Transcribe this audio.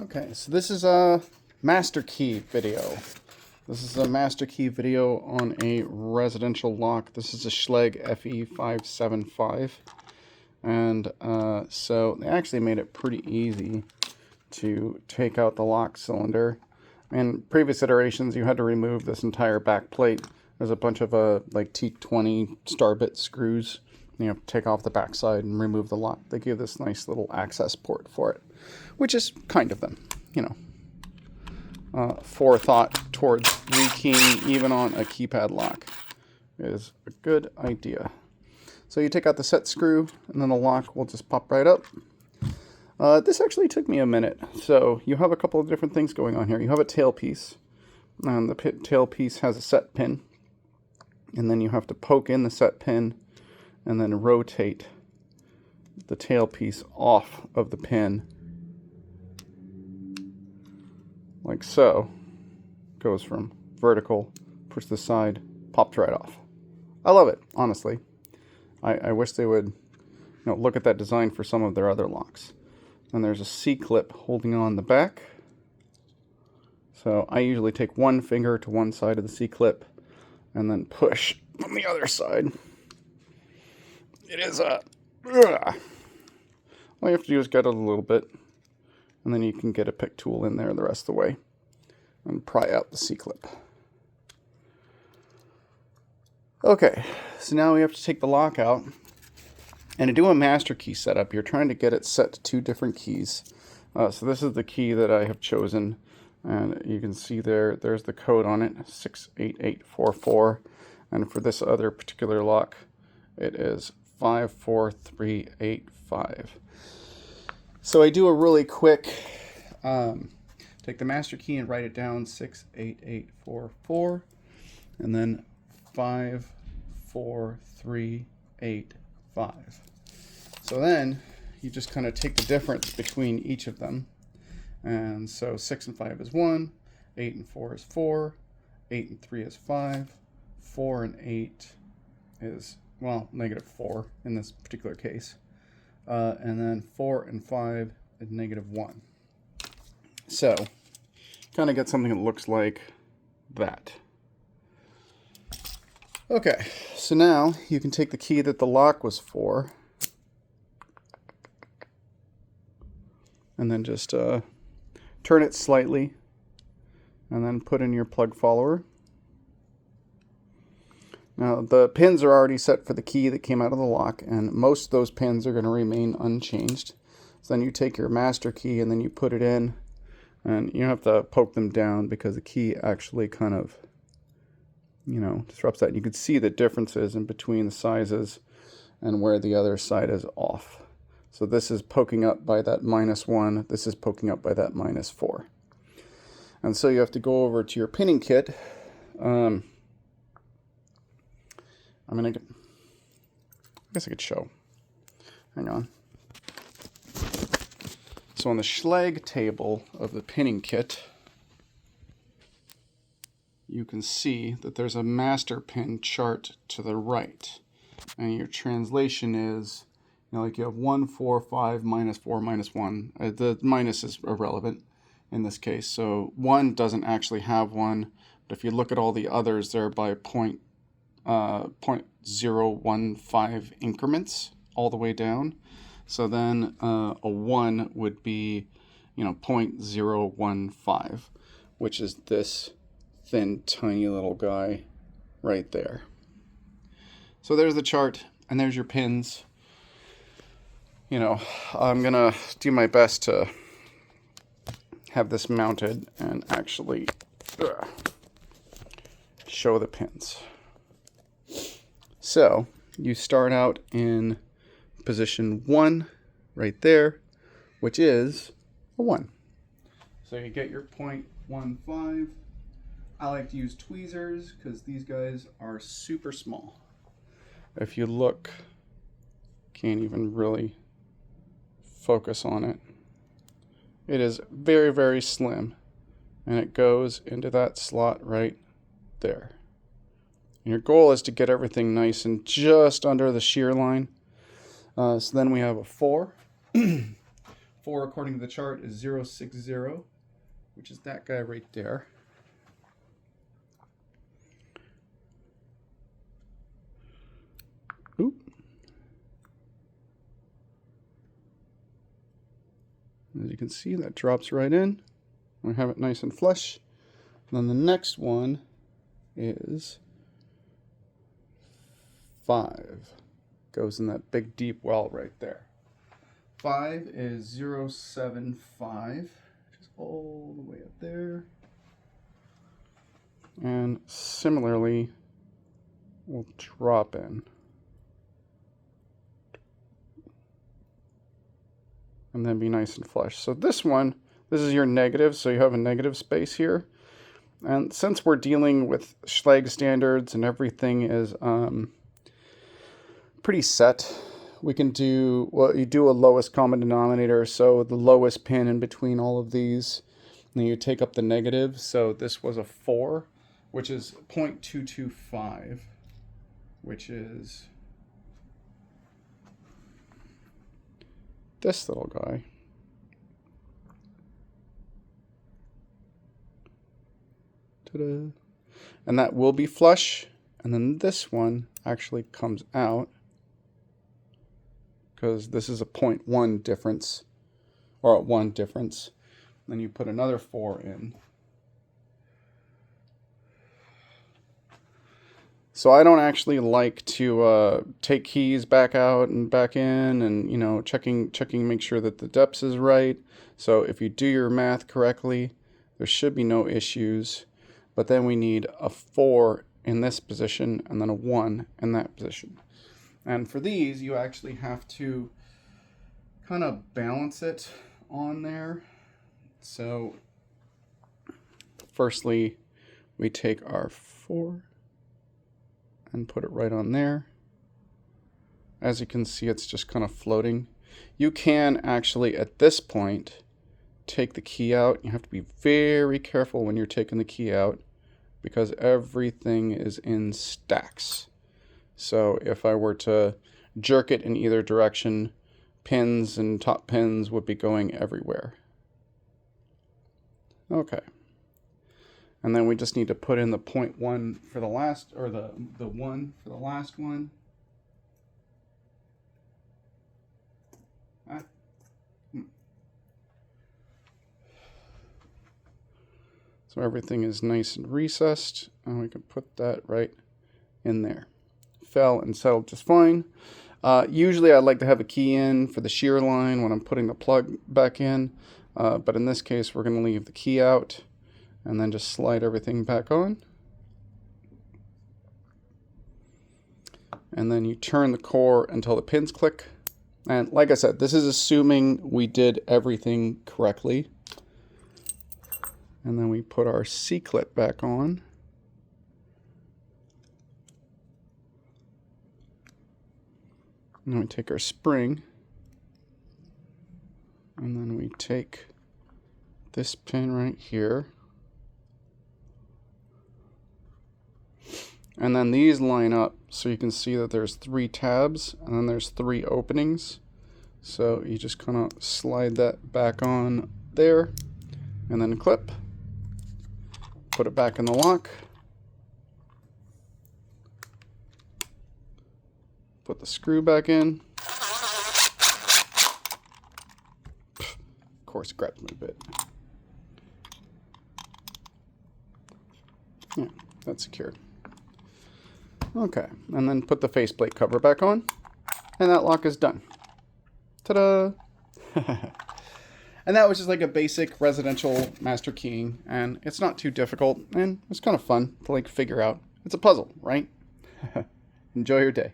Okay, so this is a master key video. This is a master key video on a residential lock. This is a Schlage FE575. And so they actually made it pretty easy to take out the lock cylinder. In previous iterations, you had to remove this entire back plate. There's a bunch of like T20 star bit screws. You have to take off the backside and remove the lock. They give this nice little access port for it, which is kind of them, you know. Forethought towards rekeying even on a keypad lock is a good idea. So you take out the set screw and then the lock will just pop right up. This actually took me a minute. So you have a couple of different things going on here. You have a tailpiece, and the tailpiece has a set pin, and then you have to poke in the set pin and then rotate the tailpiece off of the pin like so. Goes from vertical, push to the side, pops right off. I love it, honestly. I wish they would, look at that design for some of their other locks. And there's a C-clip holding on the back. So I usually take one finger to one side of the C-clip and then push on the other side. It is all you have to do is get it a little bit, and then you can get a pick tool in there the rest of the way and pry out the C-clip. Okay, so now we have to take the lock out. And to do a master key setup, you're trying to get it set to two different keys. So this is the key that I have chosen. And you can see there's the code on it, 68844. And for this other particular lock, it is 54385. So I do a really quick, take the master key and write it down, 68844. And then 54385. So then you just kind of take the difference between each of them. And so 6 and 5 is 1, 8 and 4 is 4, 8 and 3 is 5, 4 and 8 is, well, -4 in this particular case. And then 4 and 5 is -1. So kind of get something that looks like that. Okay, so now you can take the key that the lock was for and then just turn it slightly and then put in your plug follower. Now the pins are already set for the key that came out of the lock, and most of those pins are going to remain unchanged. So then you take your master key and then you put it in, and you have to poke them down because the key actually kind of disrupts that. You can see the differences in between the sizes and where the other side is off. So this is poking up by that -1, this is poking up by that -4. And so you have to go over to your pinning kit. I guess I could show. Hang on. So on the Schlage table of the pinning kit, you can see that there's a master pin chart to the right. And your translation is, like you have 1, 4, 5, -4, -1. The minus is irrelevant in this case. So 1 doesn't actually have 1. But if you look at all the others, they're by 0.015 increments all the way down. So then a 1 would be, 0.015, which is this thin, tiny little guy right there. So there's the chart, and there's your pins. I'm gonna do my best to have this mounted and actually show the pins. So you start out in position 1 right there, which is a 1. So you get your 0.15. I like to use tweezers because these guys are super small. If you look, can't even really focus on it. It is very, very slim, and it goes into that slot right there. And your goal is to get everything nice and just under the shear line. So then we have a 4. 4 according to the chart is 060, which is that guy right there. Oop. As you can see, that drops right in. We have it nice and flush. And then the next one is 5. Goes in that big deep well right there. 5 is 075, which is all the way up there. And similarly, we'll drop in. And then be nice and flush. So this one, this is your negative, so you have a negative space here. And since we're dealing with Schlage standards and everything is pretty set, we can do, well, you do a lowest common denominator, so the lowest pin in between all of these, and then you take up the negative. So this was a 4, which is 0.225, which is this little guy. Ta-da. And that will be flush, and then this one actually comes out because this is a 0.1 difference, or a 1 difference. Then you put another 4 in. So I don't actually like to take keys back out and back in, and you know, checking, make sure that the depth is right. So if you do your math correctly, there should be no issues. But then we need a 4 in this position and then a 1 in that position. And for these, you actually have to kind of balance it on there. So firstly, we take our 4 and put it right on there. As you can see, it's just kind of floating. You can actually, at this point, take the key out. You have to be very careful when you're taking the key out because everything is in stacks. So if I were to jerk it in either direction, pins and top pins would be going everywhere. Okay. And then we just need to put in the 0.1 for the last, or the 1 for the last one. So everything is nice and recessed, and we can put that right in there. Fell and settled just fine. Usually I like to have a key in for the shear line when I'm putting the plug back in, but in this case we're going to leave the key out and then just slide everything back on. And then you turn the core until the pins click. And like I said, this is assuming we did everything correctly. And then we put our C-clip back on. And then we take our spring. And then we take this pin right here. And then these line up so you can see that there's 3 tabs and then there's 3 openings. So you just kind of slide that back on there and then clip. Put it back in the lock. Put the screw back in. Of course, it grabs me a bit. Yeah, that's secured. Okay, and then put the faceplate cover back on, and that lock is done. Ta-da! And that was just like a basic residential master keying, and it's not too difficult, and it's kind of fun to like figure out. It's a puzzle, right? Enjoy your day.